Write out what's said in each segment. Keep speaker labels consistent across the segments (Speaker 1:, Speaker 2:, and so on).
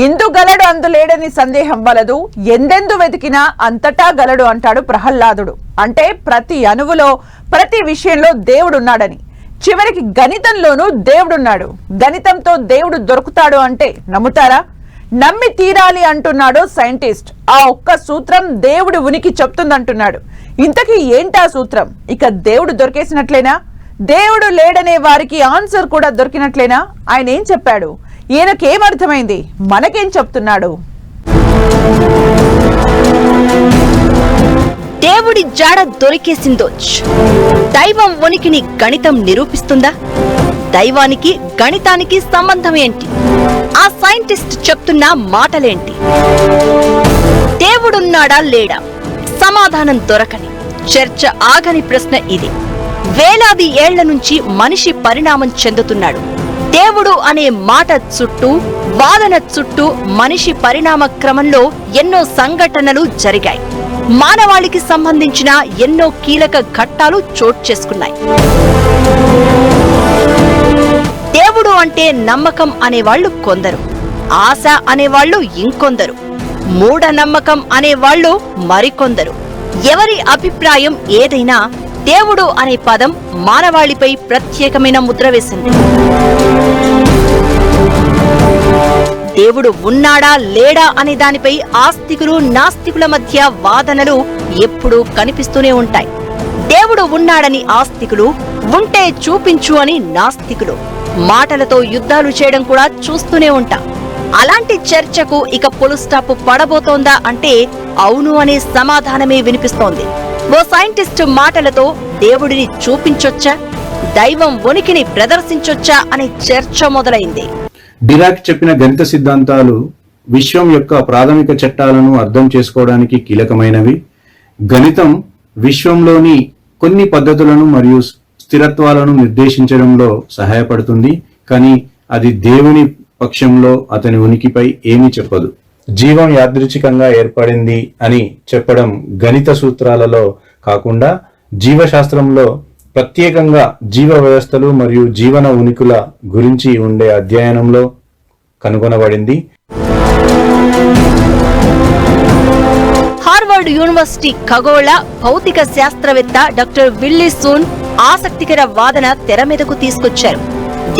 Speaker 1: ఇందు గలడు అందు లేడని సందేహం వలదు, ఎందెందు వెతికినా అంతటా గలడు అంటాడు ప్రహ్లాదుడు. అంటే ప్రతి అణువులో ప్రతి విషయంలో దేవుడున్నాడని. చివరికి గణితంలోనూ దేవుడున్నాడు. గణితంతో దేవుడు దొరుకుతాడు అంటే నమ్ముతారా? నమ్మి తీరాలి అంటున్నాడు సైంటిస్ట్. ఆ ఒక్క సూత్రం దేవుడు ఉనికి చెప్తుందంటున్నాడు. ఇంతకీ ఏంటా సూత్రం? ఇక దేవుడు దొరికేసినట్లేనా? దేవుడు లేడనే వారికి ఆన్సర్ కూడా దొరికినట్లేనా? ఆయన ఏం చెప్పాడు? ఈయనకేమర్థమైంది? మనకేం చెప్తున్నాడు?
Speaker 2: దేవుడి జాడ దొరికేసిందోచ్. దైవం ఉనికిని గణితం నిరూపిస్తుందా? దైవానికి గణితానికి సంబంధం ఏంటి? ఆ సైంటిస్ట్ చెప్తున్న మాటలేంటి? దేవుడున్నాడా లేడా? సమాధానం దొరకని, చర్చ ఆగని ప్రశ్న ఇది. వేలాది ఏళ్ల నుంచి మనిషి పరిణామం చెందుతున్నాడు. దేవుడు అనే మాట చుట్టూ, వాదన చుట్టూ మనిషి పరిణామ క్రమంలో ఎన్నో సంఘటనలు జరిగాయి. మానవాళికి సంబంధించిన ఎన్నో కీలక ఘట్టాలు చోటు చేసుకున్నాయి. దేవుడు అంటే నమ్మకం అనేవాళ్లు కొందరు, ఆశ అనేవాళ్లు ఇంకొందరు, మూఢనమ్మకం అనేవాళ్లు మరికొందరు. ఎవరి అభిప్రాయం ఏదైనా దేవుడు అనే పదం మానవాళిపై ప్రత్యేకమైన ముద్ర వేసింది. దేవుడు ఉన్నాడా లేడా అనే దానిపై ఆస్తికులు నాస్తికుల మధ్య వాదనలు ఎప్పుడూ కనిపిస్తూనే ఉంటాయి. దేవుడు ఉన్నాడని ఆస్తికులు, ఉంటే చూపించు అని నాస్తికులు మాటలతో యుద్ధాలు చేయడం కూడా చూస్తూనే ఉంటాం. అలాంటి చర్చకు ఇక ఫుల్ స్టాప్ పడబోతోందా అంటే అవును అనే సమాధానమే వినిపిస్తోంది. ఓ సైంటిస్ట్ మాటలతో దేవుడిని చూపించొచ్చా, దైవం ఉనికిని ప్రదర్శించొచ్చా అనే చర్చ మొదలైంది.
Speaker 3: డిరాక్ చెప్పిన గణిత సిద్ధాంతాలు విశ్వం యొక్క ప్రాథమిక చట్టాలను అర్థం చేసుకోవడానికి కీలకమైనవి. గణితం విశ్వంలోని కొన్ని పద్ధతులను మరియు స్థిరత్వాలను నిర్దేశించడంలో సహాయపడుతుంది, కానీ అది దేవుని పక్షంలో అతని ఉనికిపై ఏమీ చెప్పదు. జీవం యాదృచ్ఛికంగా ఏర్పడింది అని చెప్పడం గణిత సూత్రాలలో కాకుండా జీవశాస్త్రంలో, ప్రత్యేకంగా జీవ వ్యవస్థలు మరియు జీవన ఉనికుల గురించి ఉండే అధ్యయనంలో కనుగొనబడింది.
Speaker 2: హార్వర్డ్ యూనివర్సిటీ ఖగోళ భౌతిక శాస్త్రవేత్త డాక్టర్ విల్లీ సూన్ ఆసక్తికర వాదన తెర మీదకు తీసుకొచ్చారు.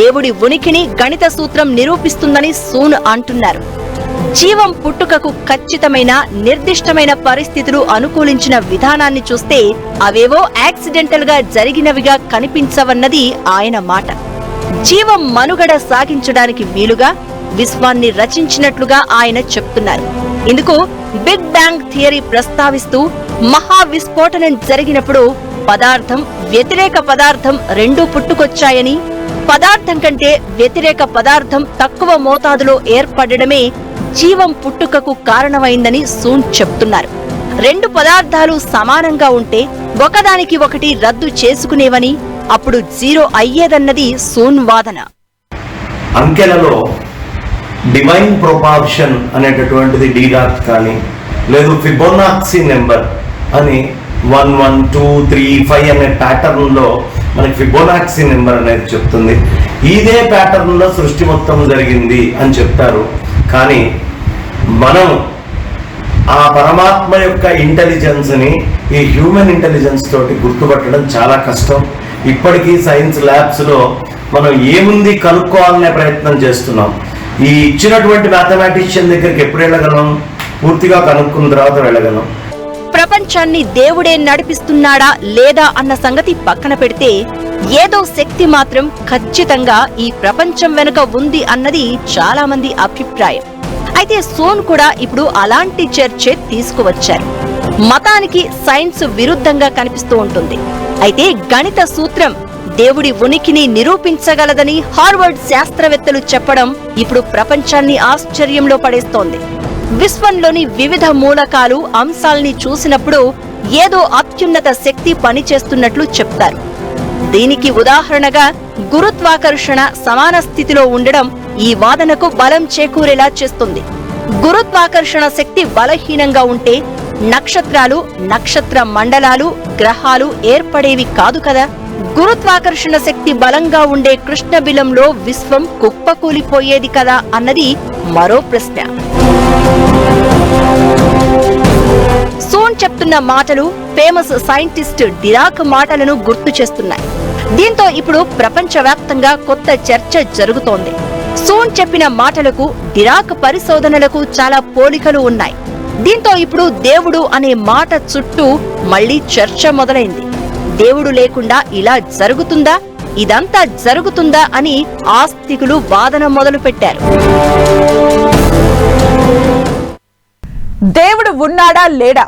Speaker 2: దేవుడి ఉనికిని గణిత సూత్రం నిరూపిస్తుందని సూన్ అంటున్నారు. జీవం పుట్టుకకు ఖచ్చితమైన, నిర్దిష్టమైన పరిస్థితులు అనుకూలించిన విధానాన్ని చూస్తే అవేవో యాక్సిడెంటల్ గా జరిగినవిగా కనిపించవన్నది ఆయన మాట. జీవం మనుగడ సాగించడానికి వీలుగా విశ్వాన్ని రచించినట్లుగా ఆయన చెప్తున్నారు. ఇందుకు బిగ్ బ్యాంగ్ థియరీ ప్రస్తావిస్తూ, మహా విస్ఫోటనం జరిగినప్పుడు పదార్థం, వ్యతిరేక పదార్థం రెండూ పుట్టుకొచ్చాయని, పదార్థం కంటే వ్యతిరేక పదార్థం తక్కువ మోతాదులో ఏర్పడడమే జీవం పుట్టుకకు కారణమైందని సూన్ చెప్తున్నారు. రెండు పదార్థాలు సమానంగా ఉంటే ఒకదానికి ఒకటి రద్దు చేసుకునేవని, అప్పుడు జీరో అయ్యేదన్నది సూన్ వాదన.
Speaker 4: అంకెలలో డివైన్ ప్రొపార్షన్ అనేటటువంటిది డిరాక్ కానీ లేదు ఫిబొనాక్సీ నెంబర్ అని 1 1 2 3 5 అనే ప్యాటర్న్ లో మనకి ఫిబొనాక్సీ నెంబర్ అనేది చెప్తుంది. ఇదే ప్యాటర్న్ లో సృష్టి మొత్తం జరిగింది అని చెప్తారు. కానీ మనం ఆ పరమాత్మ యొక్క ఇంటెలిజెన్స్ ని ఈ హ్యూమన్ ఇంటెలిజెన్స్ తోటి గుర్తుపట్టడం చాలా కష్టం. ఇప్పటికీ సైన్స్ ల్యాబ్స్ లో మనం ఏముంది కనుక్కోవాలనే ప్రయత్నం చేస్తున్నాం. ఈ ఇచ్చినటువంటి మ్యాథమెటిషియన్ దగ్గరికి ఎప్పుడు వెళ్ళగలం? పూర్తిగా కనుక్కున్న తర్వాత వెళ్ళగలం.
Speaker 2: ప్రపంచాన్ని దేవుడే నడిపిస్తున్నాడా లేదా అన్న సంగతి పక్కన పెడితే, ఏదో శక్తి మాత్రం ఖచ్చితంగా ఈ ప్రపంచం వెనుక ఉంది అన్నది చాలా మంది అభిప్రాయం. అయితే సోన్ కూడా ఇప్పుడు అలాంటి చర్చే తీసుకువచ్చారు. మతానికి సైన్స్ విరుద్ధంగా కనిపిస్తూ ఉంటుంది. అయితే గణిత సూత్రం దేవుడి ఉనికిని నిరూపించగలదని హార్వర్డ్ శాస్త్రవేత్తలు చెప్పడం ఇప్పుడు ప్రపంచాన్ని ఆశ్చర్యంలో పడేస్తోంది. విశ్వంలోని వివిధ మూలకాలు, అంశాల్ని చూసినప్పుడు ఏదో అత్యున్నత శక్తి పనిచేస్తున్నట్లు చెప్తారు. దీనికి ఉదాహరణగా గురుత్వాకర్షణ సమాన స్థితిలో ఉండడం ఈ వాదనకు బలం చేకూరేలా చేస్తుంది. గురుత్వాకర్షణ శక్తి బలహీనంగా ఉంటే నక్షత్రాలు, నక్షత్ర మండలాలు, గ్రహాలు ఏర్పడేవి కాదు కదా. గురుత్వాకర్షణ శక్తి బలంగా ఉండే కృష్ణబిలంలో విశ్వం కుప్పకూలిపోయేది కదా అన్నది మరో ప్రశ్న. సూన్ చెప్తున్న మాటలు ఫేమస్ సైంటిస్ట్ డిరాక్ మాటలను గుర్తు చేస్తున్నాయి. దీంతో ఇప్పుడు ప్రపంచవ్యాప్తంగా కొత్త చర్చ జరుగుతోంది. సూన్ చెప్పిన మాటలకు డిరాక్ పరిశోధనలకు చాలా పోలికలు ఉన్నాయి. దీంతో ఇప్పుడు దేవుడు అనే మాట చుట్టూ మళ్లీ చర్చ మొదలైంది. దేవుడు లేకుండా ఇలా జరుగుతుందా, ఇదంతా జరుగుతుందా అని ఆస్తికులు వాదన మొదలుపెట్టారు.
Speaker 1: దేవుడు ఉన్నాడా లేడా,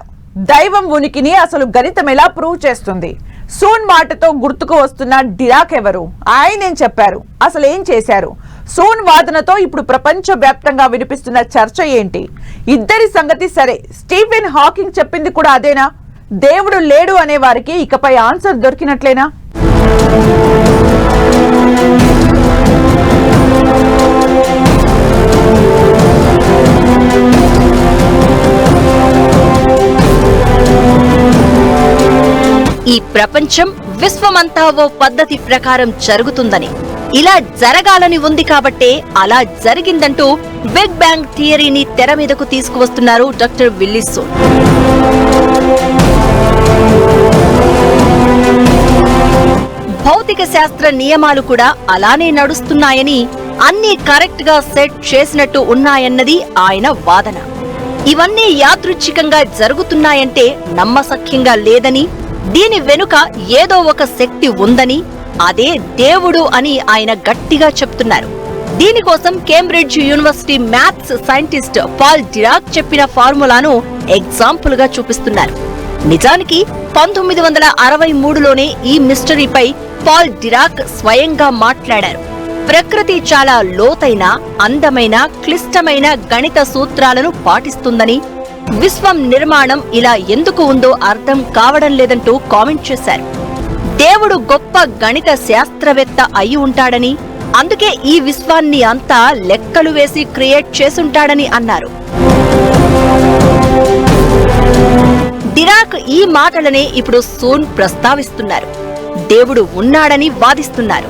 Speaker 1: దైవం ఉనికిని అసలు గణితం ఎలా ప్రూవ్ చేస్తుంది? సూన్ మాటతో గుర్తుకు వస్తున్న డిరాక్ ఎవరు? ఆయనేం చెప్పారు? అసలు ఏం చేశారు? సూన్ వాదనతో ఇప్పుడు ప్రపంచ వ్యాప్తంగా వినిపిస్తున్న చర్చ ఏంటి? ఇద్దరి సంగతి సరే, స్టీఫెన్ హాకింగ్ చెప్పింది కూడా అదేనా? దేవుడు లేడు అనే వారికి ఇకపై ఆన్సర్ దొరికినట్లేనా?
Speaker 2: ఈ ప్రపంచం విశ్వమంతా ఓ పద్ధతి ప్రకారం జరుగుతుందని, ఇలా జరగాలని ఉంది కాబట్టే అలా జరిగిందంటూ బిగ్ బ్యాంగ్ థియరీని తెర మీదకు తీసుకువస్తున్నారు డాక్టర్ విల్లీ సూన్. భౌతిక శాస్త్ర నియమాలు కూడా అలానే నడుస్తున్నాయని, అన్నీ కరెక్ట్ గా సెట్ చేసినట్టు ఉన్నాయన్నది ఆయన వాదన. ఇవన్నీ యాదృచ్ఛికంగా జరుగుతున్నాయంటే నమ్మశక్యంగా లేదని, దీని వెనుక ఏదో ఒక శక్తి ఉందని, అదే దేవుడు అని ఆయన గట్టిగా చెప్తున్నారు. దీనికోసం Cambridge university maths scientist Paul Dirac చెప్పిన ఫార్ములాను ఎగ్జాంపుల్ గా చూపిస్తున్నారు. నిజానికి 1963లోనే ఈ మిస్టరీపై పాల్ డిరాక్ స్వయంగా మాట్లాడారు. ప్రకృతి చాలా లోతైన, అందమైన, క్లిష్టమైన గణిత సూత్రాలను పాటిస్తుందని, విశ్వం నిర్మాణం ఇలా ఎందుకు ఉందో అర్థం కావడం లేదంటూ కామెంట్ చేశారు. దేవుడు గొప్ప గణిత శాస్త్రవేత్త అయి ఉంటాడని, అందుకే ఈ విశ్వాన్ని అంతా లెక్కలు వేసి క్రియేట్ చేసుంటాడని అన్నారు. డిరాక్ ఈ మాటలనే ఇప్పుడు సూన్ ప్రస్తావిస్తున్నారు. దేవుడు ఉన్నాడని వాదిస్తున్నారు.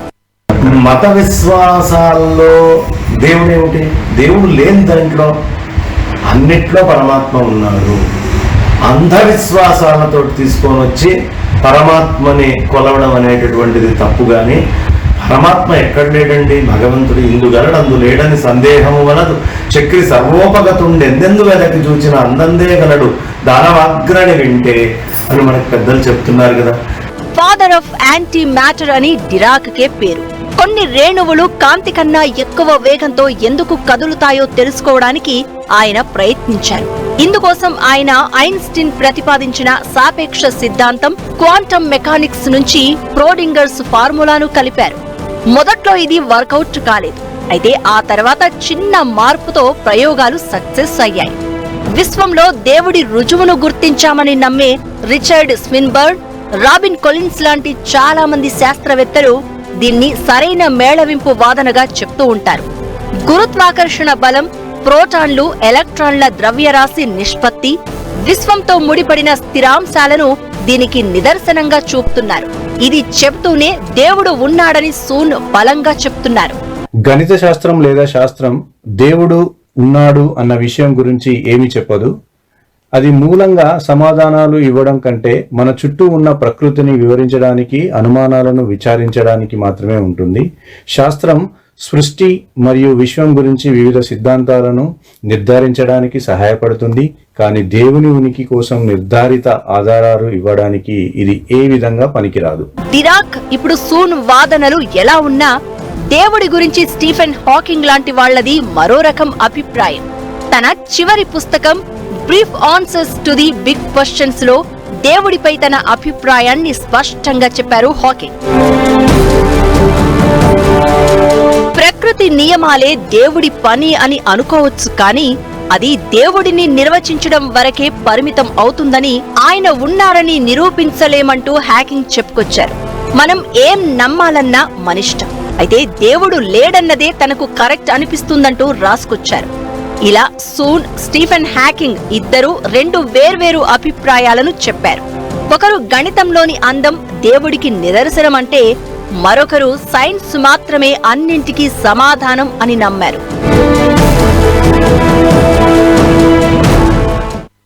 Speaker 4: మత విశ్వాసాల్లో దేవుడు ఏమిటి? దేవుడు లేని దాంట్లో అన్నిట్లో పరమాత్మ ఉన్నాడు. అంధవిశ్వాసాలతో తీసుకొని వచ్చి పరమాత్మని కొలవడం అనేటటువంటిది తప్పు. గాని పరమాత్మ ఎక్కడ లేడండి? భగవంతుడు ఇందుగలడు అందు లేడని సందేహము వలదు. చక్రి సర్వోపగతుండి ఎందెందు వెదకి చూచిన అందందే గలడు దానవాగ్రని వింటే అని మనకు పెద్దలు చెప్తున్నారు కదా.
Speaker 2: ఫాదర్ ఆఫ్ యాంటీ మ్యాటర్ అని డిరాక్ కే పేరు. కొన్ని రేణువులు కాంతి కన్నా ఎక్కువ వేగంతో ఎందుకు కదులుతాయో తెలుసుకోవడానికి ఆయన ప్రయత్నించారు. ఇందుకోసం ఆయన ఐన్స్టీన్ ప్రతిపాదించిన సాపేక్ష సిద్ధాంతం, క్వాంటం మెకానిక్స్ నుంచి ష్రోడింగర్స్ ఫార్ములాను కలిపారు. మొదట్లో ఇది వర్కౌట్ కాలేదు. అయితే ఆ తర్వాత చిన్న మార్పుతో ప్రయోగాలు సక్సెస్ అయ్యాయి. విశ్వంలో దేవుడి రుజువును గుర్తించామని నమ్మే రిచర్డ్ స్విన్బర్న్, రాబిన్ కొలిన్స్ లాంటి చాలా మంది శాస్త్రవేత్తలు దీన్ని సరైన మేళవింపు వాదనగా చెప్తూ ఉంటారు. గురుత్వాకర్షణ బలం, ప్రోటాన్లు, ఎలక్ట్రాన్ల ద్రవ్యరాశి నిష్పత్తి, విశ్వంతో ముడిపడిన స్థిరాంశాలను దీనికి నిదర్శనంగా చూపుతున్నారు. ఇది చెబుతూనే దేవుడు ఉన్నాడని సూన్ బలంగా చెప్తున్నారు.
Speaker 3: గణిత శాస్త్రం లేదా శాస్త్రం దేవుడు ఉన్నాడు అన్న విషయం గురించి ఏమీ చెప్పదు. అది మూలంగా సమాధానాలు ఇవ్వడం కంటే మన చుట్టూ ఉన్న ప్రకృతిని వివరించడానికి, అనుమానాలను విచారించడానికి మాత్రమే ఉంటుంది. శాస్త్రం సృష్టి మరియు విశ్వం గురించి వివిధ సిద్ధాంతాలను నిర్ధారించడానికి సహాయపడుతుంది. కానీ దేవుని ఉనికి కోసం నిర్ధారిత ఆధారాలు ఇవ్వడానికి ఇది ఏ విధంగా పనికిరాదు.
Speaker 2: డిరాక్ ఇప్పుడు సూన్ వాదనలు ఎలా ఉన్నా, దేవుడి గురించి స్టీఫెన్ హాకింగ్ లాంటి వాళ్లది మరో రకం అభిప్రాయం. తన చివరి పుస్తకం brief answers to the big questions లో దేవుడిపై తన అభిప్రాయాన్ని స్పష్టంగా చెప్పారు హాకింగ్. ప్రకృతి నియమాలే దేవుడి పని అని అనుకోవచ్చు, కానీ అది దేవుడిని నిర్వచించడం వరకే పరిమితం అవుతుందని, ఆయన ఉన్నారని నిరూపించలేమంటూ హాకింగ్ చెప్పుకొచ్చారు. మనం ఏం నమ్మాలన్నా మనిష్టం, అయితే దేవుడు లేడన్నదే తనకు కరెక్ట్ అనిపిస్తుందంటూ రాసుకొచ్చారు. ఇలా సూన్, స్టీఫెన్ హాకింగ్ ఇద్దరు రెండు వేర్వేరు అభిప్రాయాలను చెప్పారు. ఒకరు గణితంలోని అందం దేవుడికి నిదర్శనమంటే మరొకరు సైన్స్ మాత్రమే అన్నింటికీ సమాధానం అని నమ్మారు.